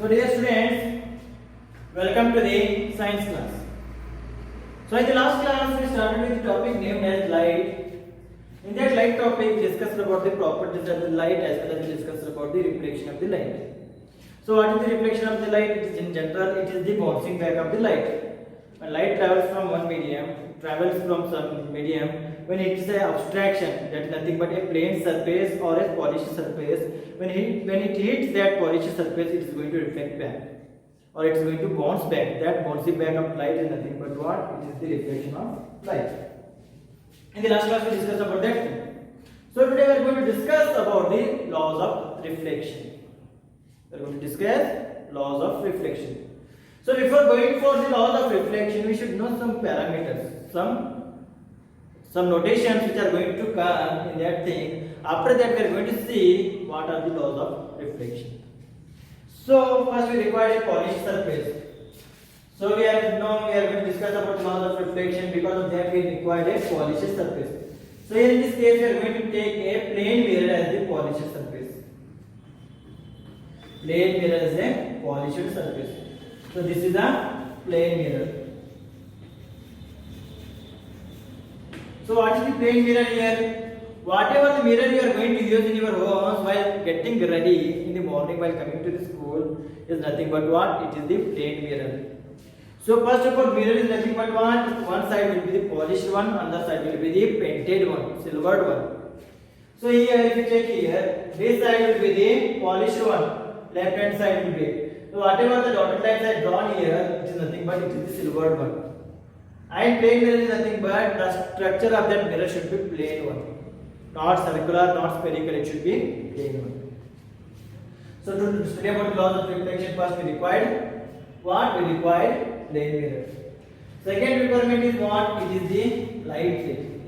So dear students, welcome to the science class. So in the last class we started with the topic named as light. In that light topic we discussed about the properties of the light as well as we discussed about the reflection of the light. So what is the reflection of the light? It is in general it is the bouncing back of the light. When light travels from one medium, travels from some medium, when it is an abstraction, that is nothing but a plain surface or a polished surface, when it hits that polished surface, it is going to reflect back or it is going to bounce back. That bouncing back of light is nothing but what? It is the reflection of light. In the last class we discussed about that thing. So today we are going to discuss about the laws of reflection. We are going to discuss laws of reflection. So before going for the laws of reflection, we should know some parameters, some notations which are going to come in that thing. After that, we are going to see what are the laws of reflection. So first we require a polished surface. So we are going to discuss about the laws of reflection. Because of that, we require a polished surface. So here in this case, we are going to take a plain mirror as the polished surface. Plain mirror as a polished surface. So this is a plain mirror. So what is the plain mirror here? Whatever the mirror you are going to use in your homes while getting ready in the morning while coming to the school is nothing but what? It is the plain mirror. So first of all, mirror is nothing but what? One side will be the polished one, other side will be the painted one, silvered one. So here if you check here, this side will be the polished one, left hand side will be. So whatever the dotted lines are drawn here, it is nothing but it is the silvered one. And plain mirror is nothing but the structure of that mirror should be plain one. Not circular, not spherical, it should be plain one. So to study about the laws of reflection, first we required what? We required plain mirror. Second requirement is what? It is the light ray.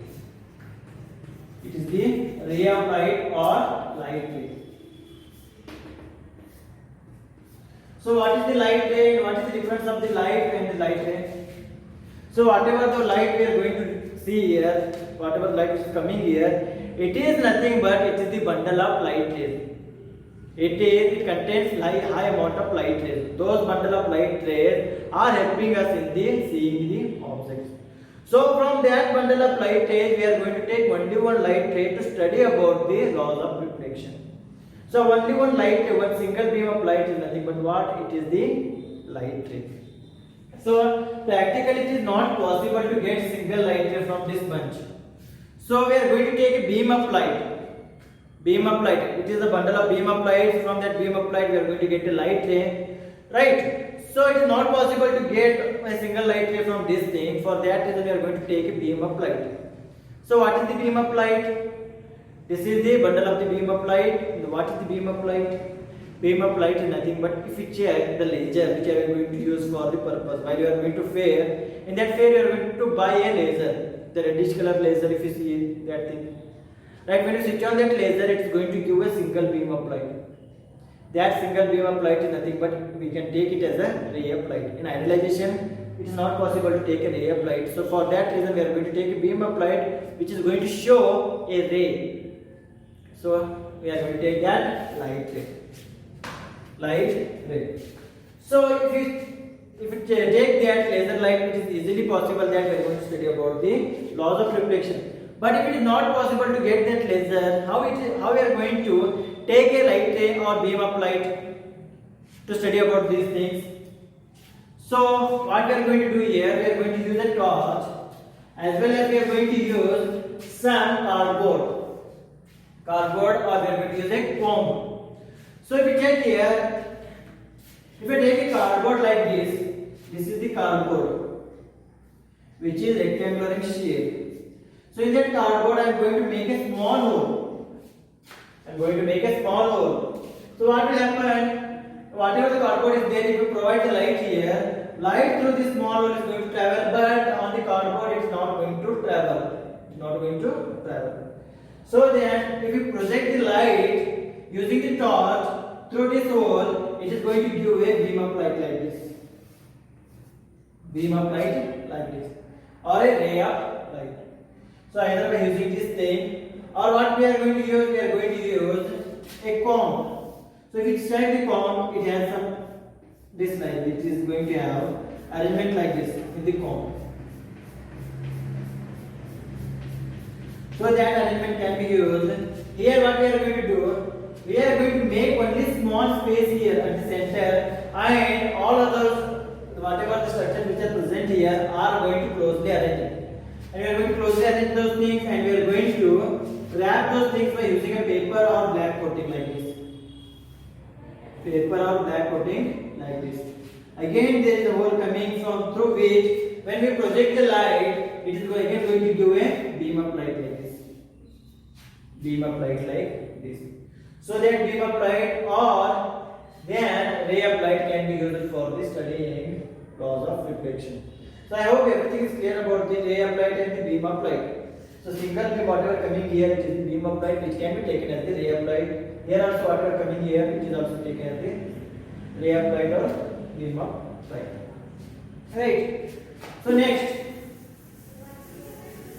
It is the ray of light or light ray. So what is the light ray? What is the difference of the light and the light ray? So whatever the light we are going to see here, whatever light is coming here, it is nothing but it is the bundle of light rays. It contains high amount of light rays. Those bundle of light rays are helping us in the seeing the objects. So from that bundle of light rays, we are going to take only one light ray to study about the laws of reflection. So only one light ray, one single beam of light is nothing but what? It is the light ray. So practically it is not possible to get single light ray from this bunch. So we are going to take a beam of light. Beam of light. It is a bundle of beam of light. From that beam of light we are going to get a light ray. Right? So it is not possible to get a single light ray from this thing. For that reason we are going to take a beam of light. So what is the beam of light? This is the bundle of the beam of light. What is the beam of light? Beam of light is nothing but if you check the laser which I am going to use for the purpose. While you are going to fair, in that fair you are going to buy a laser, the reddish color laser if you see that thing. Right, when you switch on that laser, it is going to give a single beam of light. That single beam of light is nothing but we can take it as a ray of light. In idealization, it is not possible to take a ray of light. So for that reason, we are going to take a beam of light which is going to show a ray. So we are going to take that light ray. Light ray. So if you take that laser light, it is easily possible that we are going to study about the laws of reflection. But if it is not possible to get that laser, how we are going to take a light ray or beam of light to study about these things? So what we are going to do here, we are going to use a torch as well as we are going to use some cardboard or we are going to use a comb. So if you check here, if you take a cardboard like this is the cardboard which is rectangular in shape. So in that cardboard I am going to make a small hole. I am going to make a small hole. So what will happen? Whatever the cardboard is there, if you provide the light here, light through this small hole is going to travel, but on the cardboard it is not going to travel. It is not going to travel. So then if you project the light using the torch through this hole, it is going to give a beam of light like this. Beam of light like this. Or a ray of light. So either by using this thing or what we are going to use, a comb. So if you check the comb, it has some this light which is going to have arrangement like this in the cone. So that arrangement can be used. Here what we are going to do, we are going to make only small space here at the center, and all others, whatever the structures which are present here, are going to closely arrange. And we are going to closely arrange those things, and we are going to wrap those things by using a paper or black coating like this. Paper or black coating like this. Again there is a hole coming from through which when we project the light, it is again going to give a beam of light like this. Beam of light like this. So that beam of light or then ray of light can be used for the studying laws of reflection. So I hope everything is clear about the ray of light and the beam of light. So single beam whatever coming here, it is the beam of light which can be taken as the ray of light. Here also whatever coming here, it is also taken as the ray of light or beam of light. Right. So next,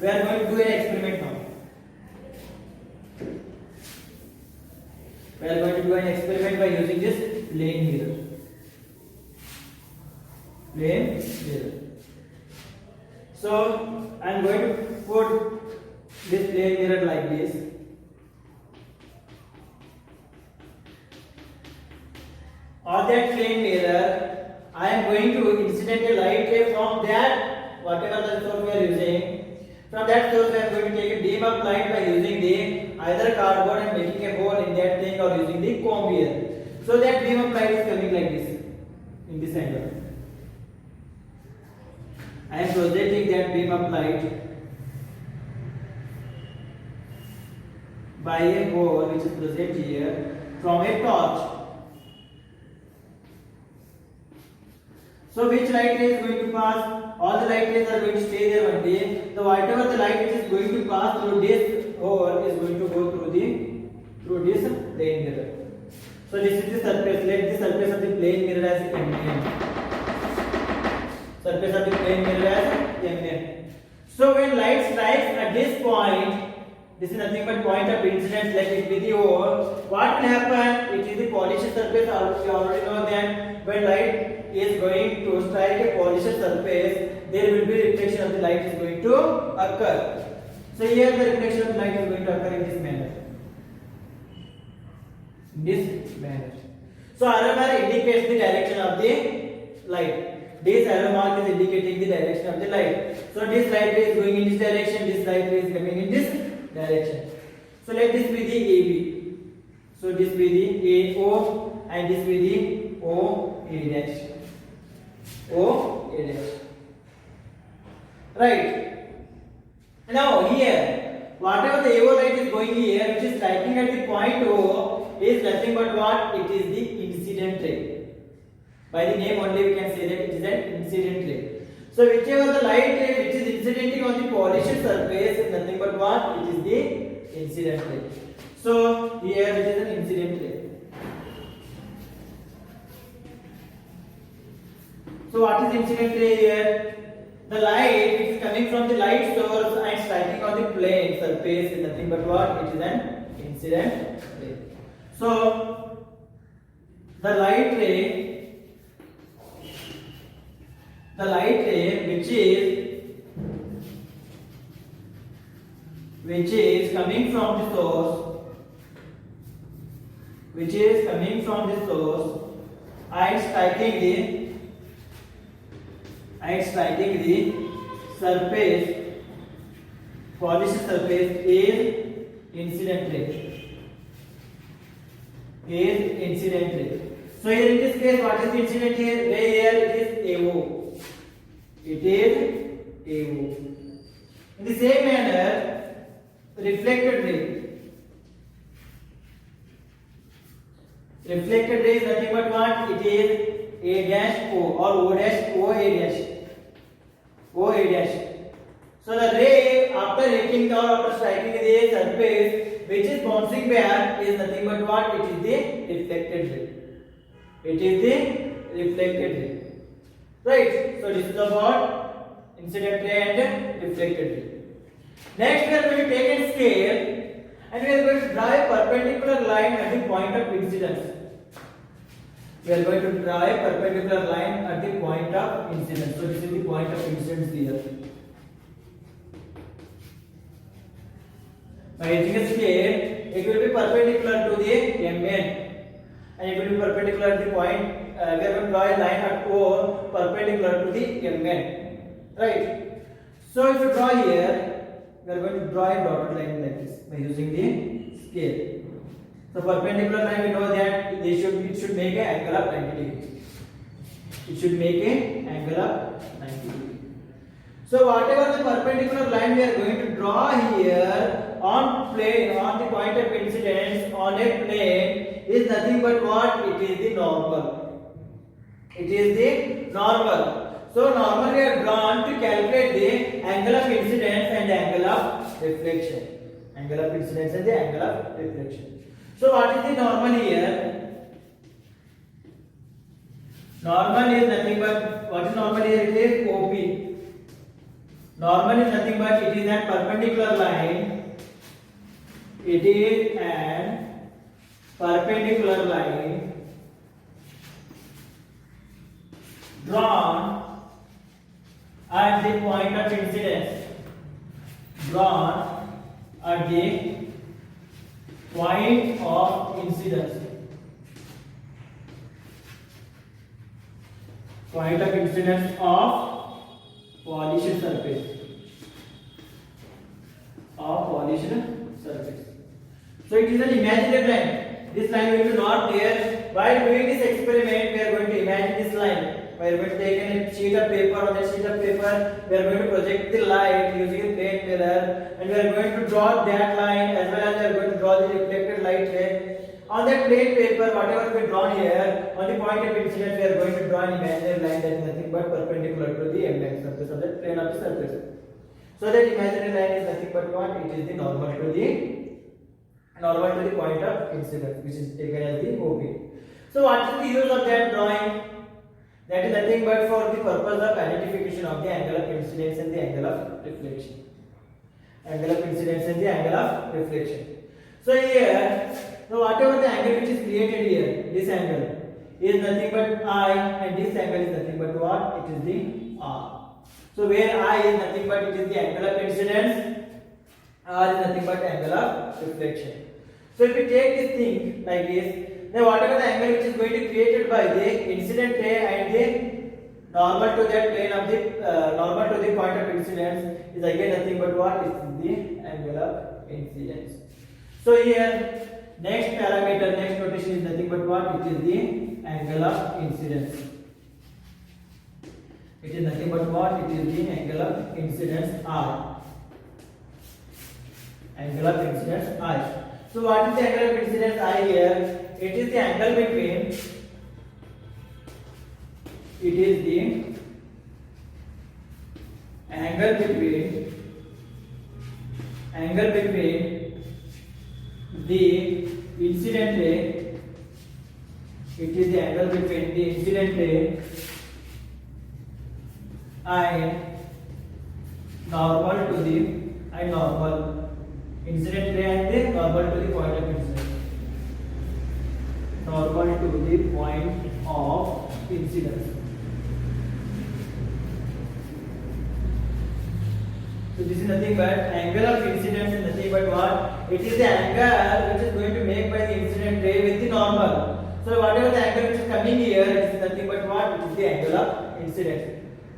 we are going to do an experiment now. We are going to do an experiment by using this plane mirror. Plane mirror. So I am going to put this plane mirror like this. On that plane mirror, I am going to incident a light ray from that whatever the source we are using. From that source, I am going to take a beam of light by using the either cardboard and making a hole in that thing, or using the comb here. So that beam of light is coming like this in this angle. I am projecting that beam of light by a hole which is present here from a torch. So which light ray is going to pass? All the light rays are going to stay there only. So whatever the light which is going to pass through this hole is going to go through this plane mirror. So this is the surface. Let the surface of the plane mirror as MN. Surface of the plane mirror as MN. So when light strikes at this point, this is nothing but point of incidence, let it be the hole. What will happen? It is the polished surface. You already know that when light is going to strike a polished surface, there will be reflection of the light is going to occur. So here the reflection of the light is going to occur in this manner. So arrow mark indicates the direction of the light. This arrow mark is indicating the direction of the light. So this light ray is going in this direction, this light ray is coming in this direction. So let this be the AB. So this be the AO and this be the OA dash. OA dash. Right. Now here, whatever the AO light is going here, which is striking at the point O, is nothing but what? It is the incident ray. By the name only we can say that it is an incident ray. So whichever the light ray which is incidenting on the polished surface is nothing but what? It is the incident ray. So here it is an incident ray. So what is incident ray here? The light which is coming from the light source and striking on the plane surface is nothing but what? It is an incident ray. So the light ray which is coming from the source, and striking the surface, polished surface, is incident ray. So here in this case, what is the incident ray here? It is AO. It is AO. In the same manner, reflected ray. Reflected ray is nothing but what? It is A dash O or O dash OA dash. OA dash. So the ray after hitting or after striking the surface which is bouncing back is nothing but what? It is the reflected ray. It is the reflected ray. Right. So this is about incident ray and reflected ray. Next we are going to take a scale and we are going to draw a perpendicular line at the point of incidence. we are going to draw a perpendicular line at the point of incidence. So this is the point of incidence here. By using a scale, it will be perpendicular to the MN, and it will be perpendicular at the point. We are going to draw a line at O perpendicular to the MN, right? So if you draw here, we are going to draw a dotted line like this by using the scale. So perpendicular line, we know that it should make an angle of 90 degree. It should make an angle of 90 degree. So whatever the perpendicular line we are going to draw here on plane, on the point of incidence on a plane, is nothing but what? It is the normal. It is the normal. So normal we are drawn to calculate the angle of incidence and the angle of reflection. Angle of incidence and the angle of reflection. So what is the normal here? Normal is nothing but, what is normal here? It is OP. Normal is nothing but, it is a perpendicular line. It is an perpendicular line drawn at the point of incidence. Drawn at the point of incidence. Point of incidence of polished surface. Of polished surface. So it is an imaginary line. This line will be not there. While doing this experiment, we are going to imagine this line. We are going to take a sheet of paper. On that sheet of paper, we are going to project the light using a plane mirror, and we are going to draw that line as well as we are going to draw the reflected light here. On that plane paper, whatever we drawn here, on the point of incidence, we are going to draw an imaginary line that is nothing but perpendicular to the MX surface of the plane of the surface. So that imaginary line is nothing but what? It is the normal to the point of incidence, which is taken as the OP. So what is the use of that drawing? That is nothing but for the purpose of identification of the angle of incidence and the angle of reflection. Angle of incidence and the angle of reflection. So here, so whatever the angle which is created here, this angle is nothing but I, and this angle is nothing but what? It is the R. So where I is nothing but it is the angle of incidence, R is nothing but angle of reflection. So if we take this thing like this, then whatever the angle which is going to be created by the incident ray and the normal to that plane of the normal to the point of incidence is again nothing but what? Is the angle of incidence. So here next parameter, next notation is nothing but what? It is the angle of incidence. It is nothing but what? It is the angle of incidence R. Angle of incidence I. So what is the angle of incidence I here? It is the angle between, it is the angle between the incident ray, it is the angle between the incident ray and normal to the normal incident ray and the normal to the point of incidence. Normal to the point of incidence. So this is nothing but angle of incidence is nothing but what? It is the angle which is going to make by the incident ray with the normal. So whatever the angle which is coming here, it is nothing but what? It is the angle of incidence.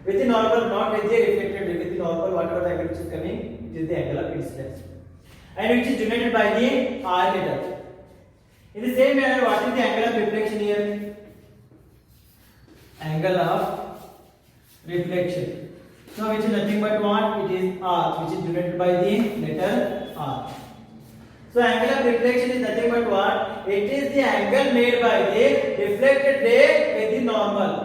With the normal, not with the reflected ray. With the normal, whatever the angle which is coming, it is the angle of incidence. And which is denoted by the R letter. In the same manner, what is the angle of reflection here? Angle of reflection. So which is nothing but what? It is R, which is denoted by the letter R. So angle of reflection is nothing but what? It is the angle made by the reflected ray with the normal.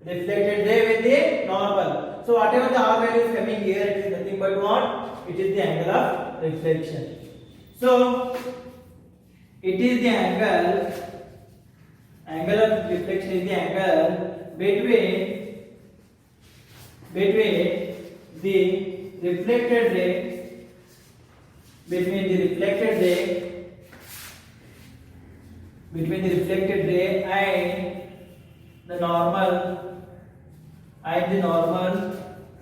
Reflected ray with the normal. So whatever the R value is coming here, it is nothing but what? It is the angle of reflection. So it is the angle of reflection is the angle between the reflected ray between the reflected ray and the normal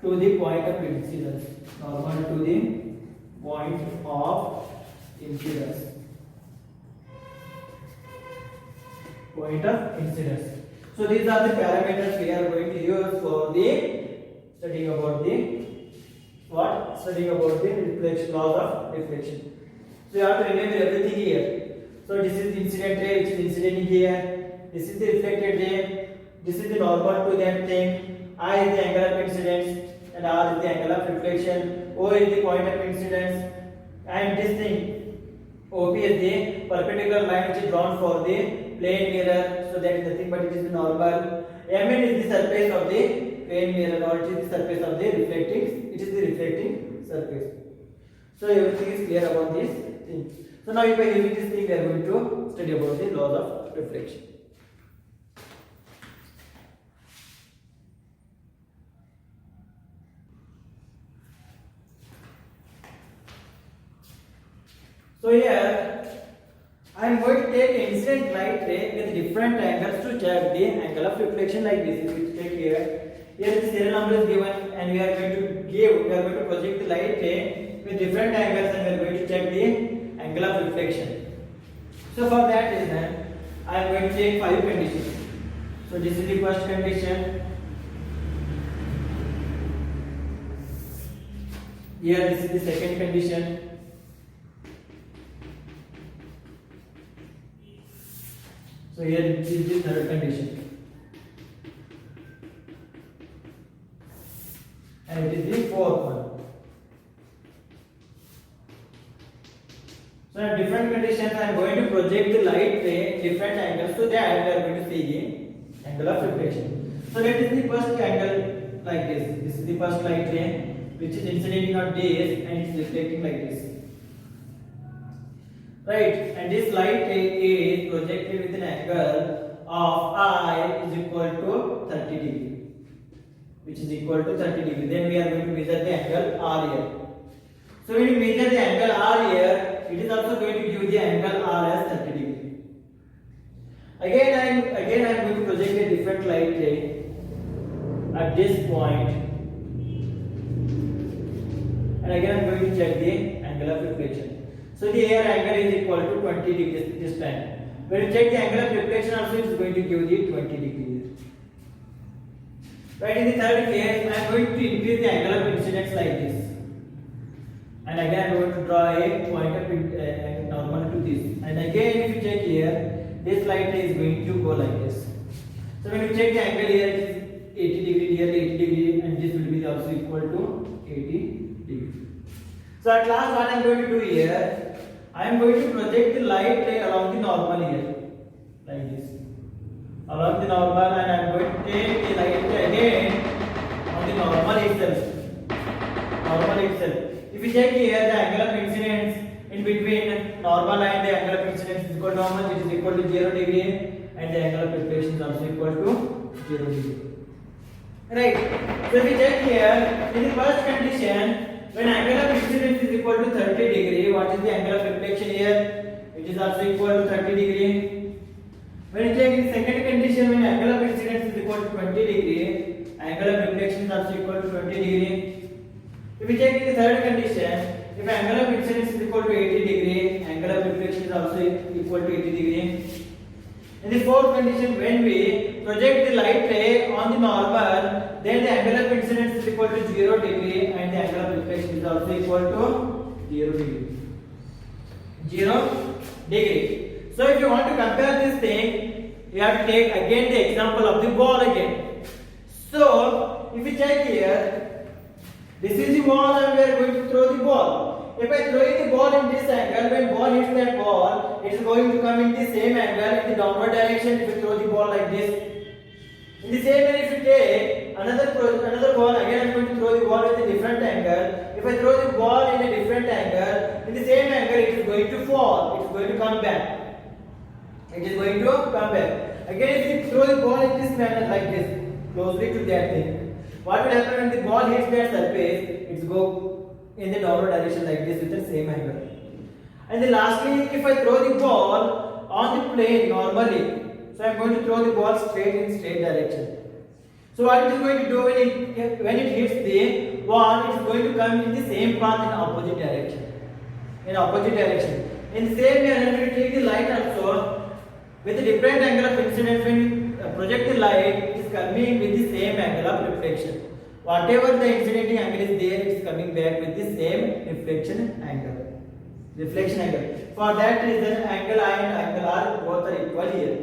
to the point of incidence. Normal to the point of incidence. Point of incidence. So these are the parameters we are going to use for the studying about the reflection, laws of reflection. So you have to remember everything here. So this is the incident ray which is incident here. This is the reflected ray. This is the normal to that thing. I is the angle of incidence and R is the angle of reflection. O is the point of incidence, and this thing OP is the perpendicular line which is drawn for the plane mirror. So that is nothing but it is the normal. Mn is the surface of the plane mirror, or it is the surface of the reflecting. It is the reflecting surface. So everything is clear about this thing. So now, by using this thing, we are going to study about the laws of reflection. So here I am going to take incident light ray with different angles to check the angle of reflection like this. If we take here the serial number is given, and we are going to project the light ray with different angles, and we are going to check the angle of reflection. So for that reason, I am going to take 5 conditions. So this is the first condition. Here this is the second condition. So here this is the third condition. And it is the fourth one. So in different conditions, I am going to project the light ray in different angles, so that we are going to see the angle of reflection. So that is the first angle like this. This is the first light ray which is incident on this and it is reflecting like this. Right, and this light ray is projected with an angle of I is equal to 30 degree, which is equal to 30 degree. Then we are going to measure the angle R here. So when you measure the angle R here, it is also going to give the angle R as 30 degree. Again I am going to project a different light ray at this point, and again I am going to check the angle of reflection. So the air angle is equal to 20 degrees this time. When you check the angle of reflection also, it is going to give the 20 degrees. Right, in the third case, I am going to increase the angle of incidence like this. And again I am going to draw a point of normal to this. And again if you check here, this light ray is going to go like this. So when you check the angle here, it is 80 degree, nearly 80 degree, and this will be also equal to 80 degree. So at last what I am going to do here, I am going to project the light ray along the normal here, like this, along the normal, and I am going to take the light ray again on the normal itself. If you check here, the angle of incidence in between normal and the angle of incidence is equal to normal, which is equal to 0 degree, and the angle of reflection is also equal to 0 degree. Right. So if you check here, in the first condition, when angle of incidence is equal to 30 degree, what is the angle of reflection here? It is also equal to 30 degree. When you check the second condition, when angle of incidence is equal to 20 degree, angle of reflection is also equal to 20 degree. If you check the third condition, if angle of incidence is equal to 80 degree, angle of reflection is also equal to 80 degree. In the fourth condition, when we project the light ray on the normal, then the angle of incidence is equal to 0 degree and the angle of reflection is also equal to 0 degree. 0 degree. So if you want to compare this thing, you have to take again the example of the ball again. So if you check here, this is the ball and we are going to throw the ball. If I throw the ball in this angle, when ball hits that ball, it is going to come in the same angle in the downward direction. If you throw the ball like this, in the same way, if you take another ball, again I am going to throw the ball with a different angle. If I throw the ball in a different angle, in the same angle, it is going to fall. It is going to come back. It is going to come back. Again, if you throw the ball in this manner like this, closely to that thing, what will happen when the ball hits that surface? It will go in the downward direction like this with the same angle. And then lastly, if I throw the ball on the plane normally. So I am going to throw the ball straight in straight direction. So what it is going to do when it hits the wall, it is going to come in the same path in opposite direction. In opposite direction. In the same way, when we take the light also with a different angle of incidence, when we project the light, it is coming with the same angle of reflection. Whatever the incidenting angle is there, it is coming back with the same reflection angle. Reflection angle. For that reason, angle I and angle R both are equal here.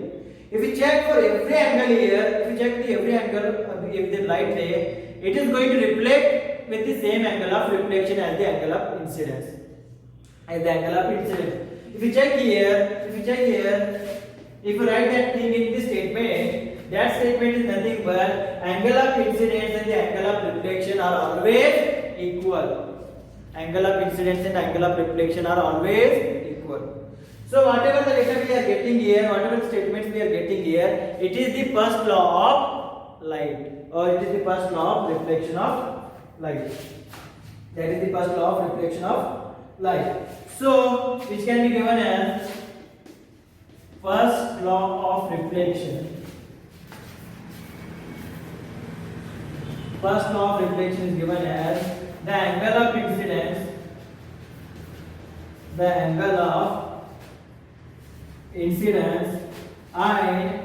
If we check for every angle here, if we check the every angle with the light ray, it is going to reflect with the same angle of reflection as the angle of incidence. As the angle of incidence. If you check here, if you write that thing in this statement, that statement is nothing but angle of incidence and the angle of reflection are always equal. Angle of incidence and angle of reflection are always equal. So whatever the data we are getting here, whatever the statements we are getting here, it is the first law of light, or it is the first law of reflection of light. That is the first law of reflection of light. So which can be given as first law of reflection. First law of reflection is given as the angle of incidence, the angle of incidence and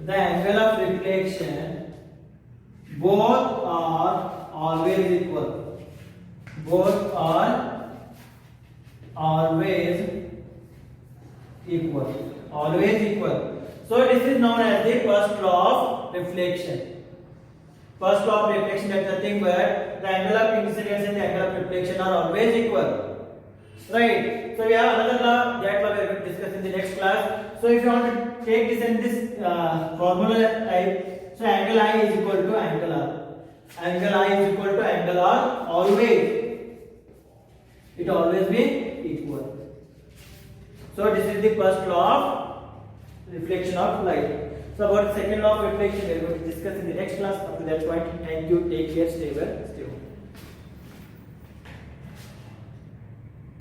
the angle of reflection both are always equal. Both are always equal. Always equal. So this is known as the first law of reflection. First law of reflection, that is nothing but the angle of incidence and the angle of reflection are always equal. Right? So we have another law, that law we are going to discuss in the next class. So if you want to take this and this formula type, so angle I is equal to angle R. Angle I is equal to angle R always. It always be equal. So this is the first law of reflection of light. So about the second law of reflection we are going to discuss in the next class. Up to that point, thank you, take care, stay well.